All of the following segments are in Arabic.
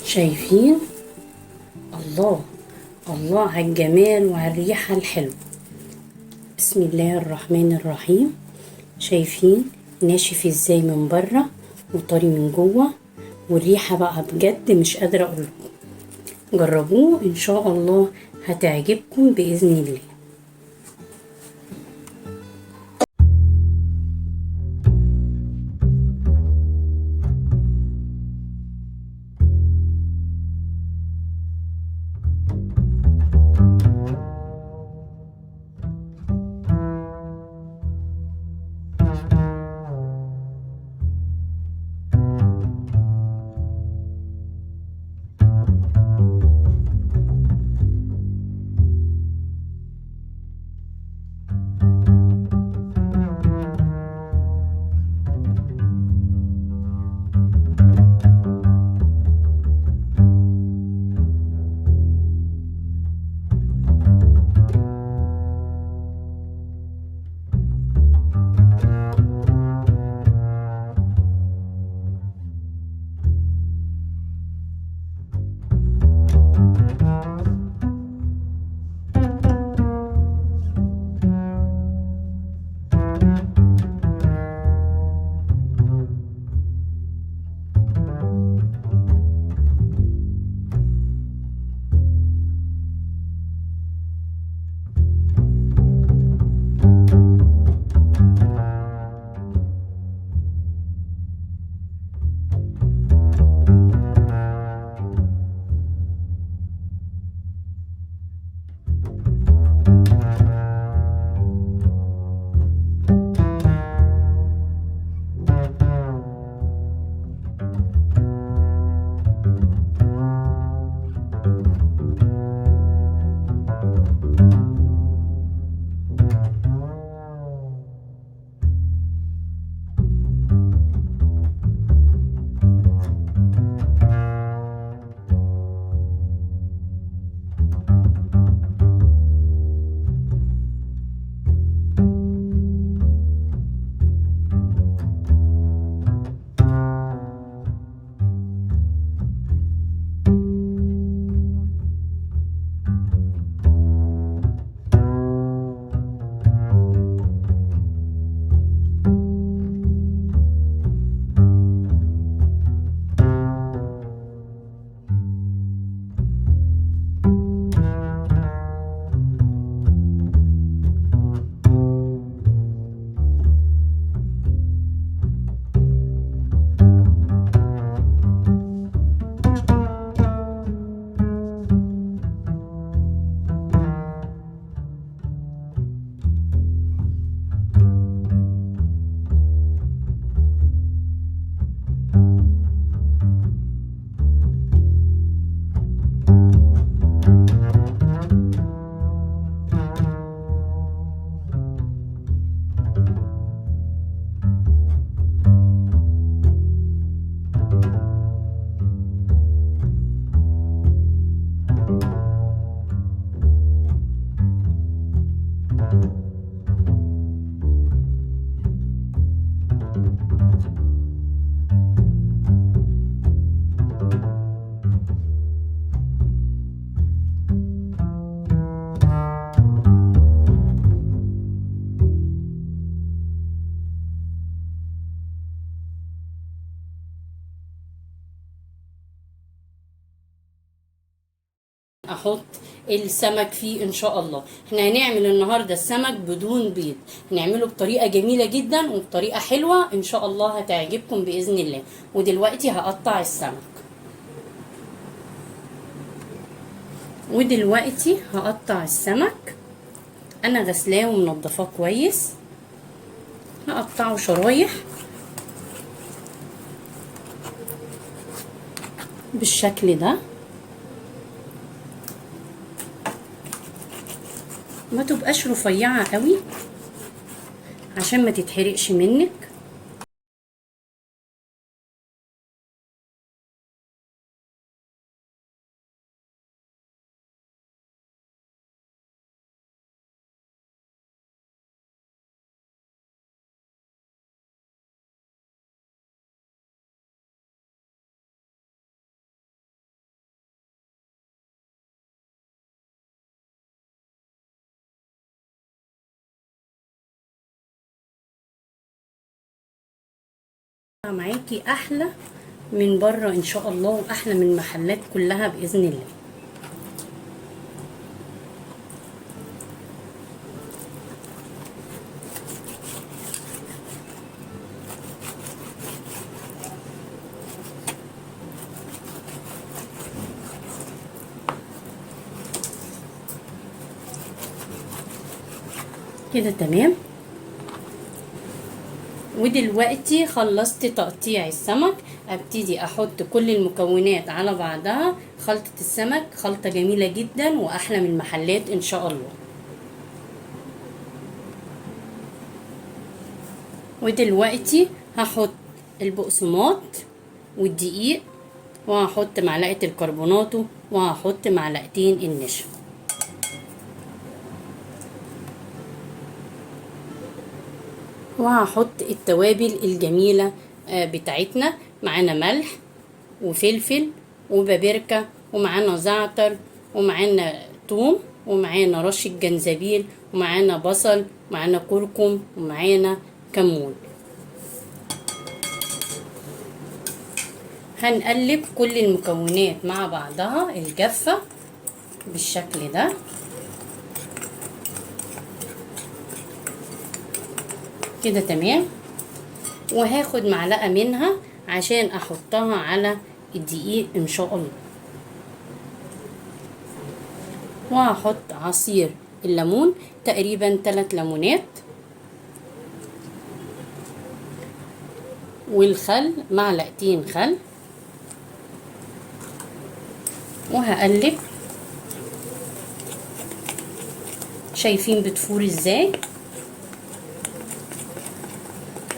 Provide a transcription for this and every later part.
شايفين؟ الله، الله على الجمال وعلى الريحة الحلوة. بسم الله الرحمن الرحيم. شايفين ناشف ازاي من بره وطري من جوه، والريحة بقى بجد مش قادرة اقولكم. جربوه ان شاء الله هتعجبكم بإذن الله. احط السمك فيه ان شاء الله. احنا هنعمل النهارده السمك بدون بيض، هنعمله بطريقه جميله جدا وبطريقه حلوه ان شاء الله هتعجبكم باذن الله. ودلوقتي هقطع السمك، انا غسلاه ومنضفاه كويس. هقطعه شرايح بالشكل ده، ما تبقاش رفيعه قوي عشان ما تتحرقش منك. معاكي احلى من بره ان شاء الله، واحلى من المحلات كلها باذن الله. كده تمام. ودلوقتي خلصت تقطيع السمك، ابتدي احط كل المكونات على بعضها. خلطة السمك خلطة جميلة جدا واحلى من المحلات ان شاء الله. ودلوقتي هحط البقسماط والدقيق، وهحط معلقة الكربوناتو، وهحط معلقتين النشا. وهحط التوابل الجميلة بتاعتنا. معانا ملح وفلفل وبابريكا، ومعانا زعتر، ومعانا توم، ومعانا رشة جنزبيل، ومعانا بصل، ومعانا كركم، ومعانا كمون. هنقلب كل المكونات مع بعضها الجافة بالشكل ده. كده تمام. وهاخد معلقة منها عشان احطها على الدقيق ان شاء الله. وهحط عصير الليمون، تقريبا 3 ليمونات، والخل معلقتين خل، وهقلب. شايفين بتفور ازاي؟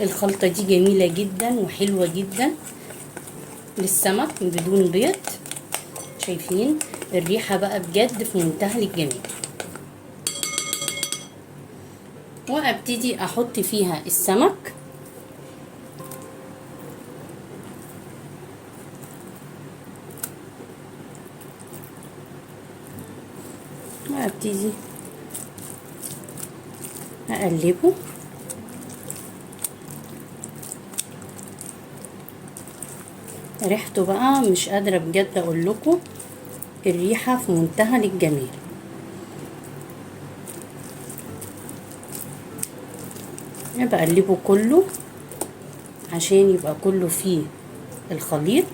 الخلطة دي جميلة جدا وحلوة جدا للسمك بدون بيض. شايفين الريحة بقى بجد في منتهى الجمال. وابتدي احط فيها السمك، وابتدي اقلبه. ريحته بقى مش قادرة بجد اقول لكم، الريحة في منتهى الجمال. بقلبه كله عشان يبقى كله فيه الخليط.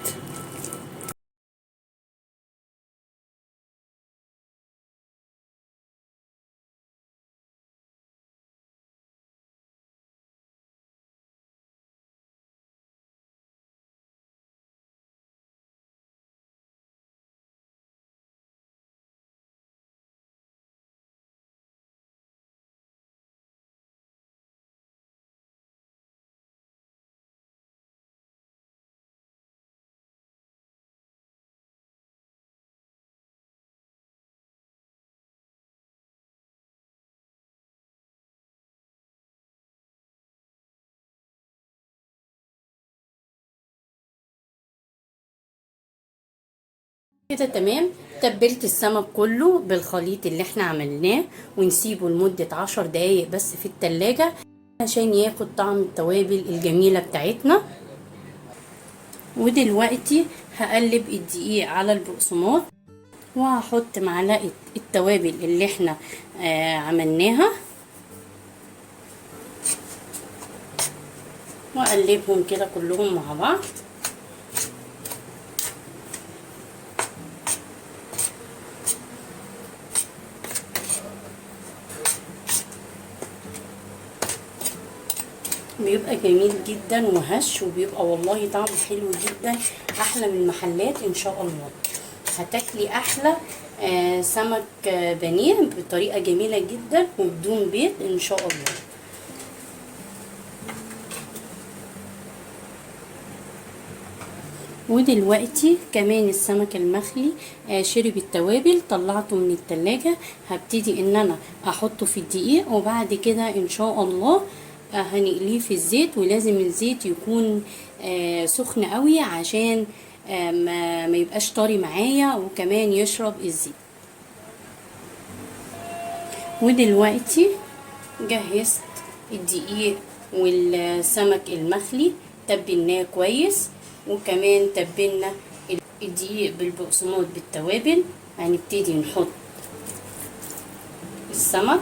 كده تمام. تبلت السمك كله بالخليط اللي احنا عملناه، ونسيبه لمدة 10 دقايق بس في التلاجة عشان ياخد طعم التوابل الجميلة بتاعتنا. ودلوقتي هقلب الدقيق على البقسماط، وهحط معلقة التوابل اللي احنا عملناها، واقلبهم كده كلهم مع بعض. بيبقى جميل جدا وهش، وبيبقى والله طعمه حلو جدا، احلى من المحلات ان شاء الله. هتاكلي احلى سمك بانيه بطريقه جميله جدا وبدون بيض ان شاء الله. ودلوقتي كمان السمك المخلي شرب التوابل، طلعته من التلاجة. هبتدي ان انا احطه في الدقيق، وبعد كده ان شاء الله هنقليه في الزيت. ولازم الزيت يكون سخن قوي عشان ما يبقاش طري معايا، وكمان يشرب الزيت. ودلوقتي جهزت الدقيق والسمك المخلي تبلناه كويس، وكمان تبلنا الدقيق بالبقسماط بالتوابل. هنبتدي نحط السمك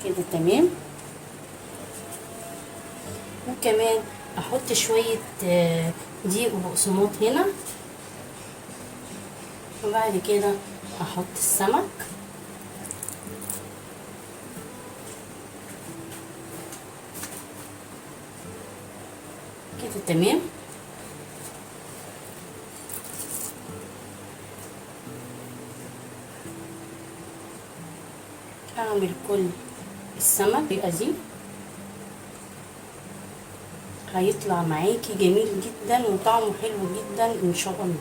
كده تمام، وكمان احط شوية دقيق وبقسماط هنا، وبعد كده احط السمك كده تمام. اعمل كل السمك بالطريقه دي، هيطلع معاكي جميل جدا وطعمه حلو جدا ان شاء الله.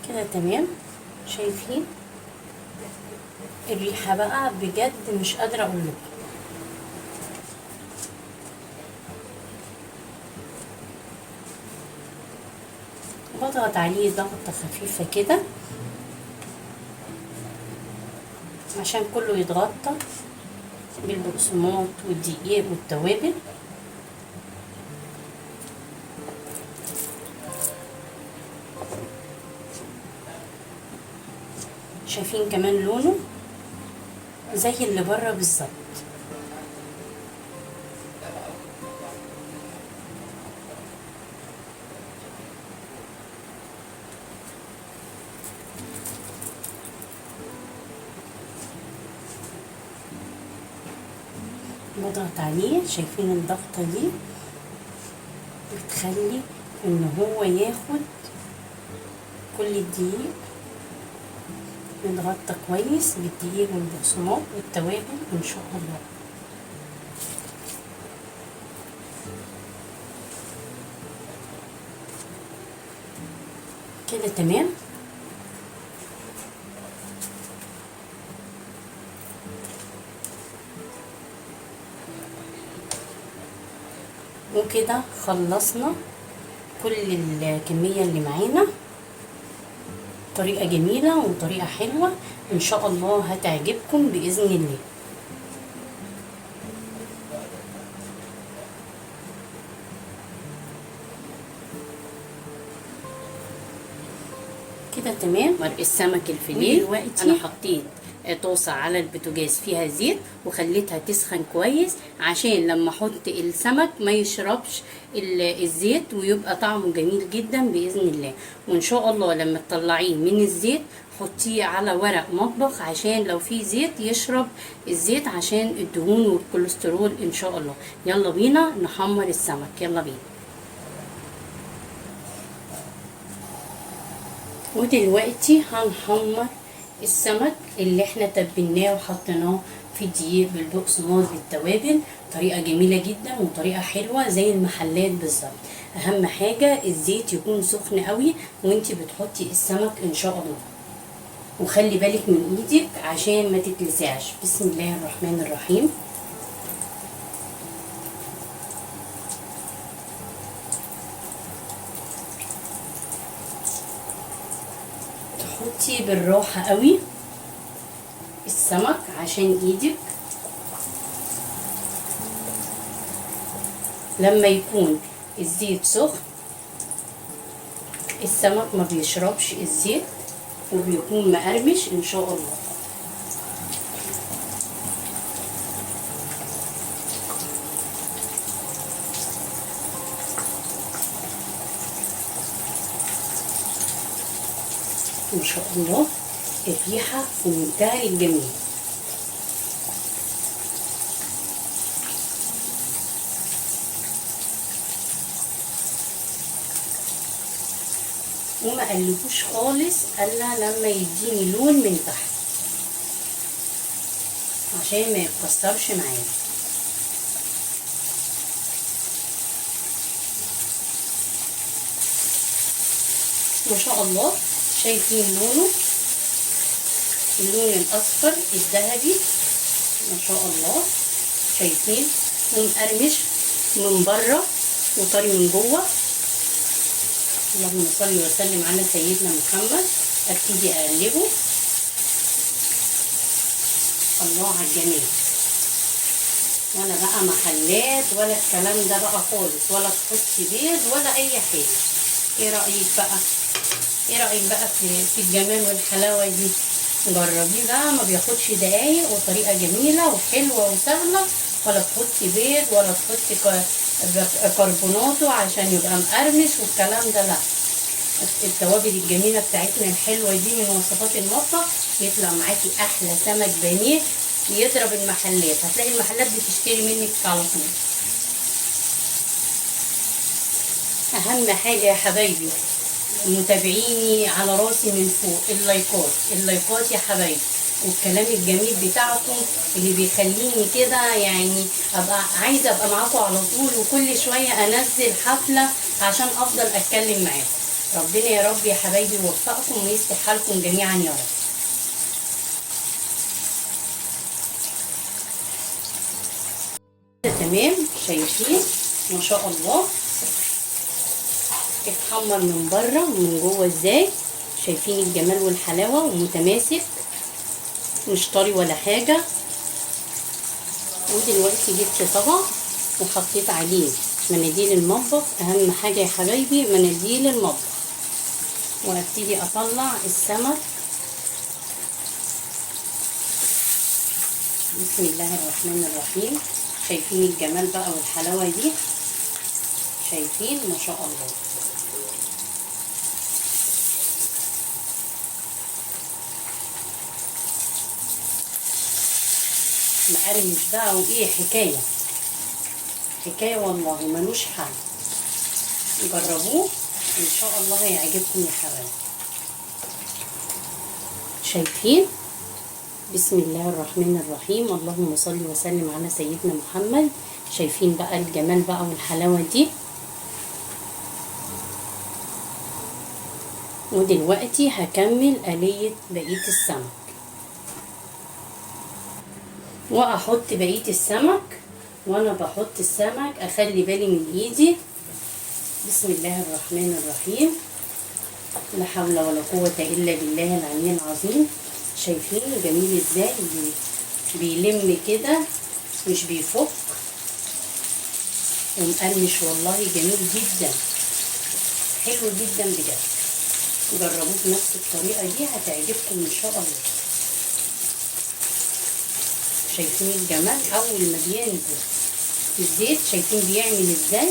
كده تمام. شايفين الريحه بقى بجد مش قادره اقول لكم. بضغط عليه ضغطه خفيفه كده عشان كله يتغطى بالبقسماط والدقيق والتوابل. شايفين كمان لونه زي اللي بره بالظبط. بضغط عليه، شايفين الضغطة دي بتخلي ان هو ياخد كل الدقيق، يتغطى كويس بالدقيق والبقسماط والتوابل ان شاء الله. كده تمام. وكده خلصنا كل الكمية اللي معانا. طريقة جميلة وطريقة حلوة ان شاء الله هتعجبكم بإذن الله. كده تمام. مرق السمك الفيليه دلوقتي انا حطيت طاسه على البوتاجاز فيها زيت وخليتها تسخن كويس عشان لما احط السمك ما يشربش الزيت ويبقى طعمه جميل جدا باذن الله. وان شاء الله لما تطلعيه من الزيت حطيه على ورق مطبخ عشان لو في زيت يشرب الزيت عشان الدهون والكوليسترول ان شاء الله. يلا بينا نحمر السمك، يلا بينا. ودلوقتي هنحمر السمك اللي احنا تبلناه وحطيناه في الدقيق بالبقسماط بالتوابل. طريقة جميلة جدا وطريقة حلوة زي المحلات بالظبط. اهم حاجة الزيت يكون سخن قوي وانتي بتحطي السمك ان شاء الله، وخلي بالك من ايدك عشان ما تتلسعش. بسم الله الرحمن الرحيم. تحطي بالراحة قوي السمك عشان ايدك. لما يكون الزيت سخن السمك ما بيشربش الزيت وبيكون مقرمش ان شاء الله. ان شاء الله الريحة في منتهى الجمال. وما اقلبوش خالص الا لما يديني لون من تحت عشان ما يتكسرش معايا. ما شاء الله شايفين لونه، اللون الاصفر الذهبي ما شاء الله. شايفين ومقرمش من بره وطري من جوه. اللهم صل وسلم على سيدنا محمد. ابتدي اقلبه. الله على الجمال. ولا بقى محلات ولا الكلام ده بقى خالص، ولا تحطي بيض ولا اي حاجه. ايه رايك بقى؟ ايه رايك بقى في الجمال والحلاوه دي؟ جربيه بقى، ما بياخدش دقايق وطريقه جميله وحلوه وسهله. ولا تحطي بيض ولا تحطي كربوناتو عشان يبقى مقرمش والكلام ده، لا. التوابل الجميله بتاعتنا الحلوه دي من وصفات المطبخ يطلع معاكي احلى سمك بانيه يضرب المحلات. هتلاقي المحلات بتشتري منك على طول. اهم حاجه يا حبايبي متابعيني على راسي من فوق، اللايكات يا حبايبي، والكلام الجميل بتاعكم اللي بيخليني كده يعني ابقى عايزه ابقى معاكم على طول، وكل شويه انزل حفله عشان افضل اتكلم معاكم. ربنا يا رب يا حبايبي يوفقكم ويصلح حالكم جميعا يا رب. تمام. شايفين ما شاء الله اتحمر من بره ومن جوه ازاي. شايفين الجمال والحلاوه ومتماسك مش طري ولا حاجه. ودلوقتي جبت طبق وحطيت عليه مناديل المطبخ. اهم حاجه يا حبايبي مناديل المطبخ. وابتدي اطلع السمك. بسم الله الرحمن الرحيم. شايفين الجمال بقى والحلاوه دي؟ شايفين ما شاء الله. مقرمش بقى وايه، حكايه والله ملوش حل. جربوه ان شاء الله هيعجبكم يا حبايبي. شايفين؟ بسم الله الرحمن الرحيم. اللهم صل وسلم على سيدنا محمد. شايفين بقى الجمال بقى والحلاوه دي؟ ودلوقتي هكمل آلية بقية السمك، واحط بقية السمك. وانا بحط السمك اخلي بالي من ايدي. بسم الله الرحمن الرحيم. لا حول ولا قوة الا بالله العلي العظيم. شايفين جميل ازاي؟ بيلم كده مش بيفك، ومقرمش والله جميل جدا، حلو جدا بجد. جربوه بنفس الطريقة دي هتعجبكم ان شاء الله. شايفين الجمال؟ اول ما بينزل في الزيت شايفين بيعمل ازاي؟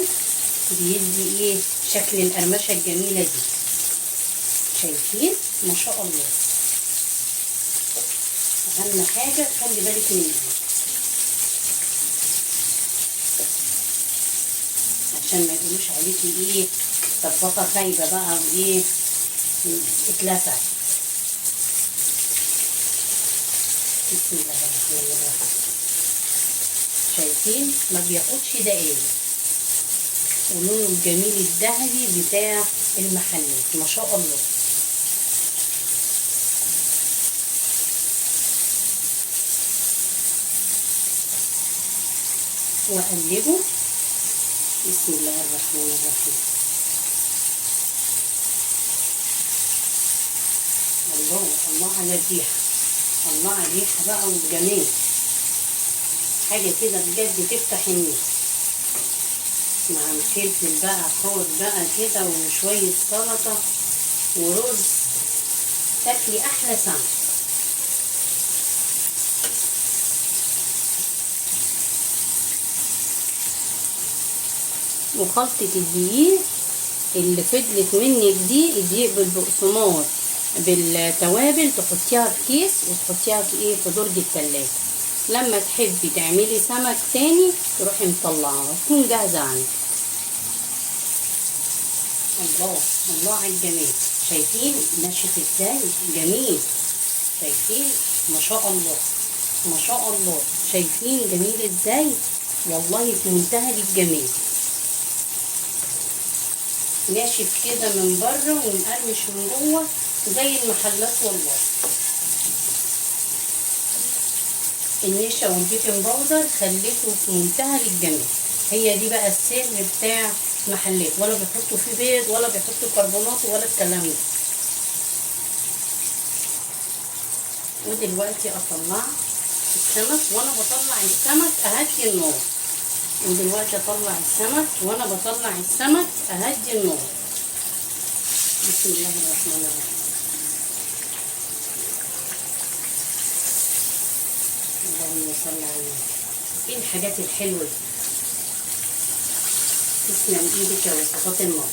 بيدي ايه شكل القرمشه الجميله دي. شايفين ما شاء الله. اهم حاجه خلي بالك منه عشان ما يقولوش عليكي ايه طباخه خايبه بقى وايه اتلسعت. بسم الله الرحمن الرحيم. شايفين ما بياخدش دقايق، ولونه الجميل الذهبي بتاع المحلات ما شاء الله. واقلبه. بسم الله الرحمن الرحيم. الله الله على الريحه، الله على الريحه بقى والجمال. حاجه كده بجد تفتح النفس، مع الفلفل بقى حار بقى كده وشويه سلطه ورز، تاكلي احلى سمك. وخلطه الدقيق اللي فضلت منك دي، الدقيق بالبقسماط بالتوابل، تحطيها في كيس وتحطيها في ايه في درج التلاجة. لما تحبي تعملي سمك تاني تروحي مطلعاها تكون جاهزه عندك. الله الله على الجمال. شايفين ناشف ازاي؟ جميل. شايفين؟ ما شاء الله ما شاء الله. شايفين جميل ازاي؟ والله في منتهى الجمال. ناشف كده من بره ومقرمش من جوه زي المحلات والله. النشا والبيكنج باودر خليته في منتهى الجمال. هي دي بقى السر بتاع محلات، ولا بيحطوا فيه بيض ولا بيحطوا كربونات ولا الكلام ده. ودلوقتي اطلع السمك، وانا بطلع السمك اهدي النار. ودلوقتي اطلع السمك وانا بطلع السمك اهدي النار. بسم الله الرحمن الرحيم. اللهم صل على النبي. ايه الحاجات الحلوه دي؟ تسلم ايدك يا وصفات الماما.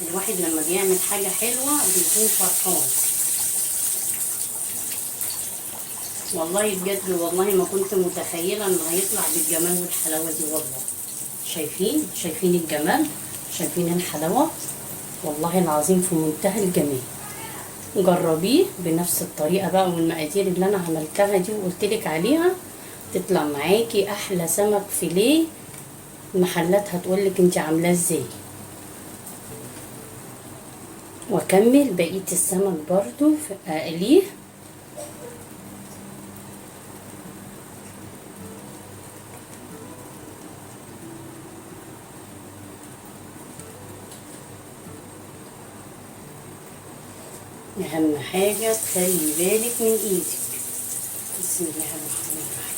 الواحد لما بيعمل حاجه حلوه بيكون فرحان والله بجد. والله ما كنت متخيله انه هيطلع بالجمال والحلاوه دي والله. شايفين الجمال، شايفين الحلاوه، والله العظيم في منتهى الجمال. جربيه بنفس الطريقه بقى والمقادير اللي انا عملتها دي وقلتلك عليها، تطلع معاكي احلى سمك فيليه. المحلات هتقولك انت عاملاه ازاي. واكمل بقيه السمك برضو اقليه. اهم حاجه تخلي بالك من ايدك. بسم الله الرحمن الرحيم.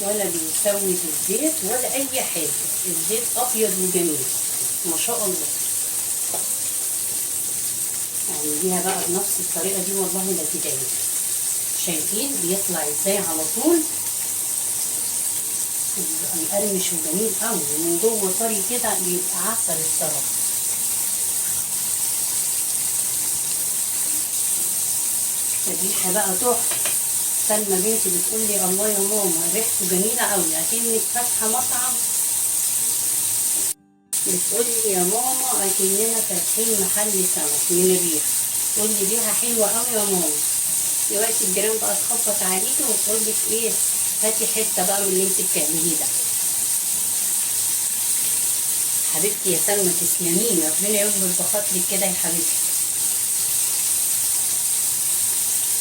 ولا بيسود الزيت ولا اي حاجه. الزيت ابيض وجميل ما شاء الله. اعمليها بقى بنفس الطريقه دي والله لا تدعي. شايفين بيطلع ازاي على طول؟ بيبقى مقرمش وجميل قوي ومن جوه طري كده، بيبقى عسل الصراحه. الريحه بقى تحفه. سلمى بنتي بتقول لي الله يا ماما ريحته جميله قوي اكنك فاتحه مطعم. بتقول لي يا ماما اكننا فاتحين محل سمك من الريحه. تقول لي ريحه حلوه قوي يا ماما. دلوقتي الجيران بقى تخبط عليكي وتقول لك ايه، هاتي حته بقى من اللي انت بتعمليه ده. حبيبتي يا سلمى تسلميني، ربنا يكبر بخاطرك كده يا حبيبتي.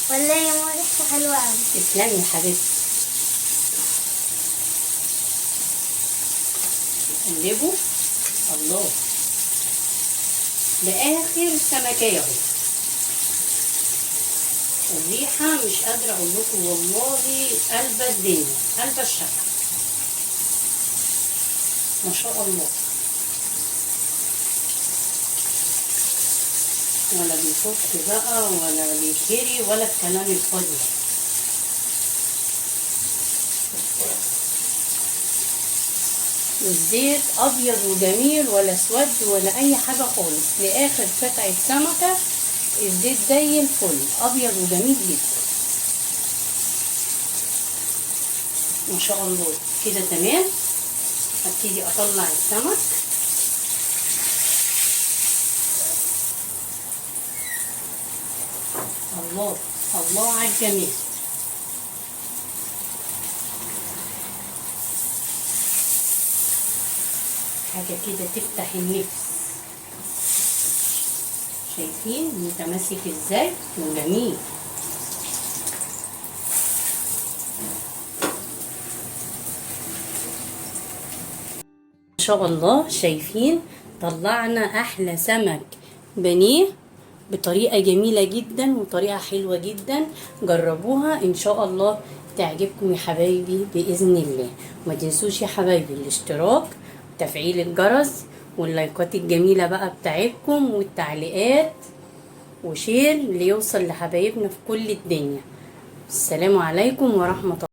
والله يا ماما ريحته حلوه قوي. تسلمي يا حبيبتي. قلبوا الله لاخر سمكيه اهو. الريحه مش قادره اقول لكم والله، قلبه الدنيا قلبه الشقه ما شاء الله. ولا بيفك بقى ولا بيكري ولا الكلام الفاضي. الزيت ابيض وجميل ولا اسود ولا اي حاجه خالص. لاخر قطعه سمكه الزيت زي الفل ابيض وجميل جدا ما شاء الله. كده تمام. هبتدي اطلع السمك. الله الله على الجميل. حاجه كده تفتح النفس. شايفين متماسك ازاي وجميل. ما شاء الله. شايفين طلعنا احلى سمك بانيه بطريقه جميله جدا وطريقه حلوه جدا. جربوها ان شاء الله تعجبكم يا حبايبي باذن الله. وما تنسوش يا حبايبي الاشتراك وتفعيل الجرس واللايكات الجميله بقى بتاعتكم والتعليقات وشير ليوصل لحبايبنا في كل الدنيا. السلام عليكم ورحمه الله.